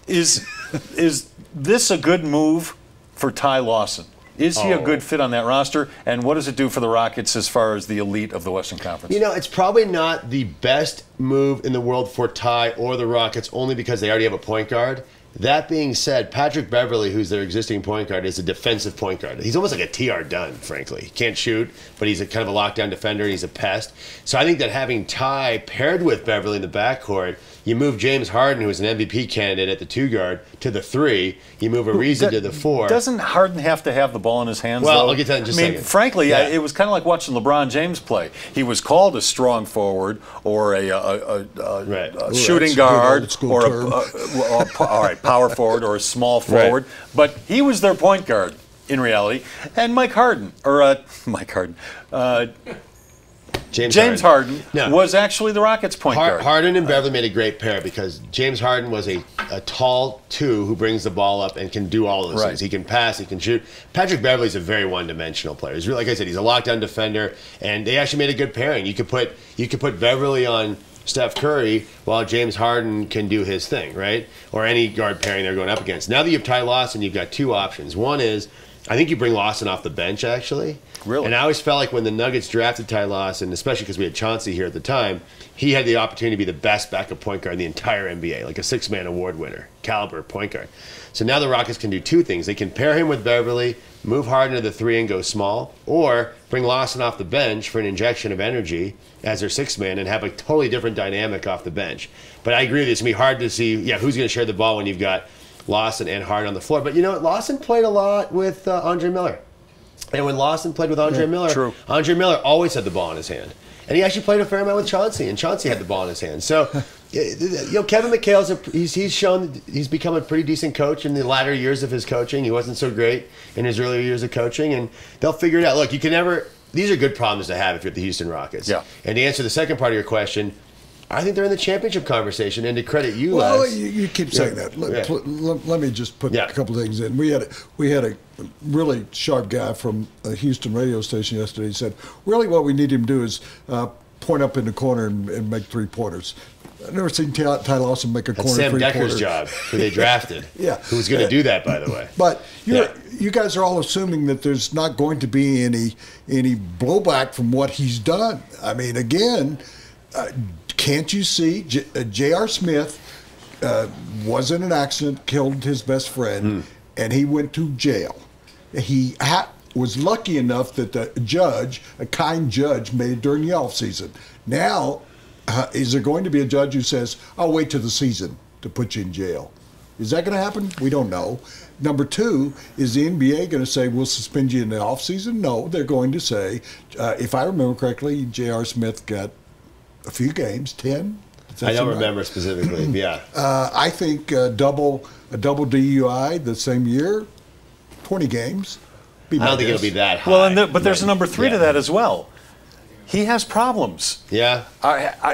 Is this a good move for Ty Lawson? Is he a good fit on that roster? And what does it do for the Rockets as far as the elite of the Western Conference? You know, it's probably not the best move in the world for Ty or the Rockets, only because they already have a point guard. That being said, Patrick Beverley, who's their existing point guard, is a defensive point guard. He's almost like a TR Dunn, frankly. He can't shoot, but he's a kind of a lockdown defender, and he's a pest. So I think that having Ty paired with Beverley in the backcourt, you move James Harden, who is an MVP candidate at the 2 guard, to the 3. You move Ariza to the 4. Doesn't Harden have to have the ball in his hands, well, though? I'll get to that in just a second. Frankly, it was kind of like watching LeBron James play. He was called a strong forward or a shooting guard or all right, power forward or a small forward. Right. But he was their point guard in reality. And James Harden was actually the Rockets' point guard. Harden and Beverley made a great pair because James Harden was a tall 2 who brings the ball up and can do all of those things. He can pass, he can shoot. Patrick Beverley's a very one-dimensional player. He's really, like I said, he's a lockdown defender, and they actually made a good pairing. You could put Beverley on Steph Curry while James Harden can do his thing, right? Or any guard pairing they're going up against. Now that you have Ty Lawson, you've got 2 options. One is, I think you bring Lawson off the bench, actually. Really? And I always felt like when the Nuggets drafted Ty Lawson, especially because we had Chauncey here at the time, he had the opportunity to be the best backup point guard in the entire NBA, like a 6-man award winner, caliber point guard. So now the Rockets can do 2 things. They can pair him with Beverley, move Harden to the 3 and go small, or bring Lawson off the bench for an injection of energy as their 6-man and have a totally different dynamic off the bench. But I agree with you. It's going to be hard to see, who's going to share the ball when you've got Lawson and Harden on the floor. But you know what? Lawson played a lot with Andre Miller. And when Lawson played with Andre Miller, Andre Miller always had the ball in his hand. And he actually played a fair amount with Chauncey, and Chauncey had the ball in his hand. So, Kevin McHale's he's shown he's become a pretty decent coach in the latter years of his coaching. He wasn't so great in his earlier years of coaching, and they'll figure it out. Look, you can never – these are good problems to have if you're at the Houston Rockets. Yeah. And to answer the second part of your question – I think they're in the championship conversation, and to credit you, well, you keep saying that. Let me just put a couple of things in. We had a really sharp guy from a Houston radio station yesterday. He said, really what we need him to do is point up in the corner and make 3-pointers. I've never seen Ty Lawson make a corner 3-pointer. That's Sam Decker's job, who they drafted. Who's going to do that, by the way. But you guys are all assuming that there's not going to be any blowback from what he's done. I mean, again, can't you see J.R. Smith wasn't an accident, killed his best friend, and he went to jail. He was lucky enough that the judge, a kind judge, made it during the offseason. Now, is there going to be a judge who says, I'll wait till the season to put you in jail? Is that going to happen? We don't know. Number 2, is the NBA going to say, we'll suspend you in the offseason? No, they're going to say, if I remember correctly, J.R. Smith got a few games, 10? I don't remember specifically, I think a double DUI the same year, 20 games. I don't think it'll be that high. Well, but there's a number 3 to that as well. He has problems. Yeah.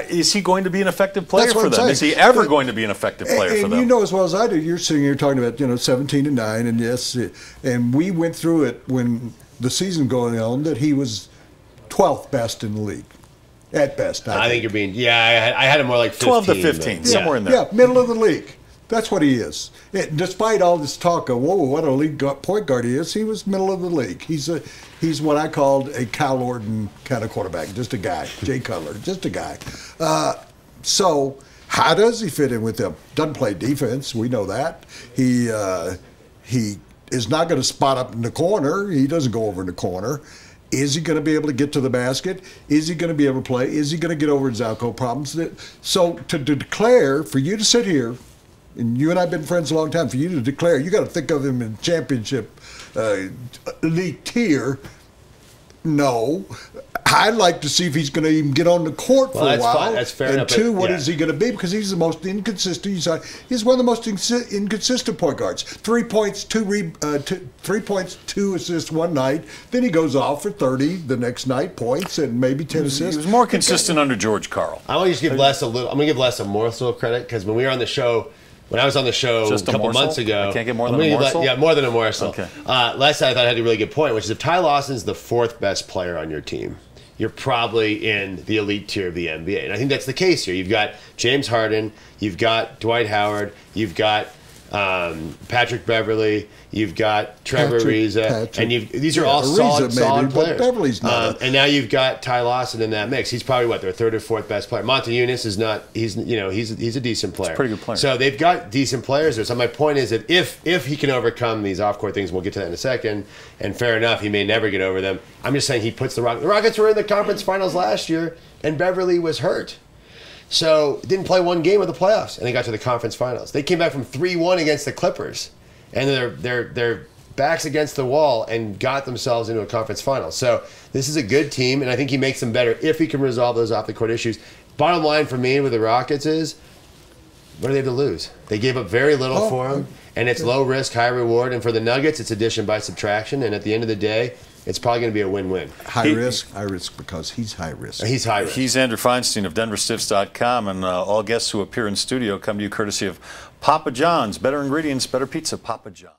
Is he going to be an effective player for them? Is he ever going to be an effective player for them? And you know as well as I do, you're sitting here talking about 17-9, and yes, and we went through it when the season going on that he was 12th best in the league. At best, I think you're being. I had him more like 15, 12 to 15, somewhere in there. Yeah, middle of the league. That's what he is. Despite all this talk of what a league point guard he is, he was middle of the league. He's what I called a Kyle Orton kind of quarterback, just a guy. Jay Cutler, just a guy. So how does he fit in with them? Doesn't play defense. We know that. He is not going to spot up in the corner. He doesn't go over in the corner. Is he going to be able to get to the basket? Is he going to be able to play? Is he going to get over his alcohol problems? So to declare, for you to sit here, and you and I have been friends a long time, for you to declare, you got to think of him in championship elite tier. No. I'd like to see if he's going to even get on the court for a while. That's fair and enough. two, what is he going to be? Because he's the most inconsistent. He's one of the most inconsistent point guards. 3 points, 2 assists one night. Then he goes off for 30 the next night, points, and maybe 10 assists. He was more consistent under George Karl. I want to just give Les a little. I'm going to give Les a morsel of credit because when we were on the show. When I was on the show a couple months ago, I can't get more than a morsel? Yeah, more than a morsel. Okay. Les, I thought, had a really good point, which is if Ty Lawson's the 4th best player on your team, you're probably in the elite tier of the NBA. And I think that's the case here. You've got James Harden, you've got Dwight Howard, you've got Patrick Beverley, you've got Trevor Ariza, and these are all Ariza solid players. Beverly's not. And now you've got Ty Lawson in that mix. He's probably what, their third or fourth best player. Montezunis is not. He's a decent player. He's a pretty good player. So they've got decent players there. So my point is that if he can overcome these off-court things, we'll get to that in a second. And fair enough, he may never get over them. I'm just saying he puts the Rockets. The Rockets were in the conference finals last year, and Beverly was hurt. So didn't play one game of the playoffs, and they got to the conference finals. They came back from 3-1 against the Clippers, and their backs against the wall, and got themselves into a conference final. So this is a good team, and I think he makes them better if he can resolve those off-the-court issues. Bottom line for me with the Rockets is, what do they have to lose? They gave up very little for him, and it's low risk, high reward. And for the Nuggets, it's addition by subtraction. And at the end of the day, it's probably going to be a win-win. High risk because he's high risk. He's high risk. He's Andrew Feinstein of DenverStiffs.com, and all guests who appear in studio come to you courtesy of Papa John's. Better ingredients, better pizza, Papa John's.